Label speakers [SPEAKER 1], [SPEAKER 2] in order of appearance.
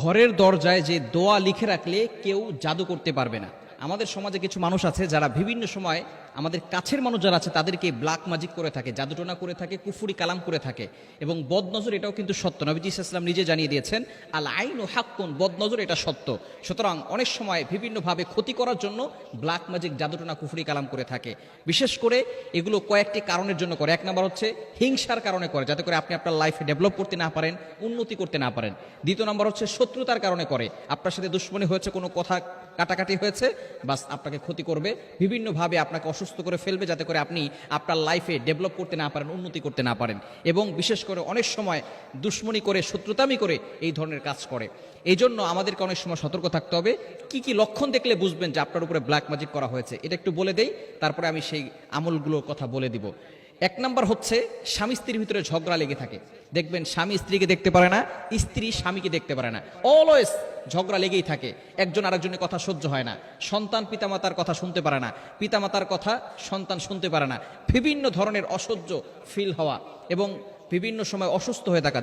[SPEAKER 1] ঘরের দরজায় যে দোয়া লিখে রাখলে কেউ জাদু করতে পারবে না। আমাদের সমাজে কিছু মানুষ আছে যারা বিভিন্ন সময় আমাদের কাছের মানুষ যারা আছে তাদেরকে ব্ল্যাক ম্যাজিক করে থাকে, জাদুটোনা করে থাকে, কুফুরি কালাম করে থাকে এবং বদনজর এটাও কিন্তু সত্য। নবীজি সাল্লাল্লাহু আলাইহি ওয়াসাল্লাম নিজে জানিয়ে দিয়েছেন, আল আইনু হাক্কুন, বদনজর এটা সত্য। সুতরাং অনেক সময় বিভিন্নভাবে ক্ষতি করার জন্য ব্ল্যাক ম্যাজিক, জাদুটোনা, কুফুরি কালাম করে থাকে। বিশেষ করে এগুলো কয়েকটি কারণের জন্য করে। এক নম্বর হচ্ছে হিংসার কারণে করে, যাতে করে আপনি আপনার লাইফে ডেভেলপ করতে না পারেন, উন্নতি করতে না পারেন। দ্বিতীয় নম্বর হচ্ছে শত্রুতার কারণে করে, আপনার সাথে দুশ্মনী হয়েছে, কোনো কথা কাটাকাটি হয়েছে, বাস আপনাকে ক্ষতি করবে, বিভিন্নভাবে আপনাকে অসুস্থ করে ফেলবে, যাতে করে আপনি আপনার লাইফে ডেভেলপ করতে না পারেন, উন্নতি করতে না পারেন। এবং বিশেষ করে অনেক সময় দুশ্মনী করে, শত্রুতামি করে এই ধরনের কাজ করে। এই জন্য আমাদেরকে অনেক সময় সতর্ক থাকতে হবে। কি কি লক্ষণ দেখলে বুঝবেন যে আপনার উপরে ব্ল্যাক ম্যাজিক করা হয়েছে, এটা একটু বলে দেই, তারপরে আমি সেই আমলগুলোর কথা বলে দিব। এক নাম্বার হচ্ছে স্বামী স্ত্রীর ভিতরে ঝগড়া লেগে থাকে। দেখবেন স্বামী স্ত্রীকে দেখতে পারে না, স্ত্রী স্বামীকে দেখতে পারে না, অলওয়েজ ঝগড়া লেগেই থাকে, একজন আরেকজনের কথা সহ্য হয় না, সন্তান পিতামাতার কথা শুনতে পারে না, পিতামাতার কথা সন্তান শুনতে পারে না, বিভিন্ন ধরনের অসহ্য ফিল হওয়া এবং বিভিন্ন সময় অসুস্থ হয়ে থাকা।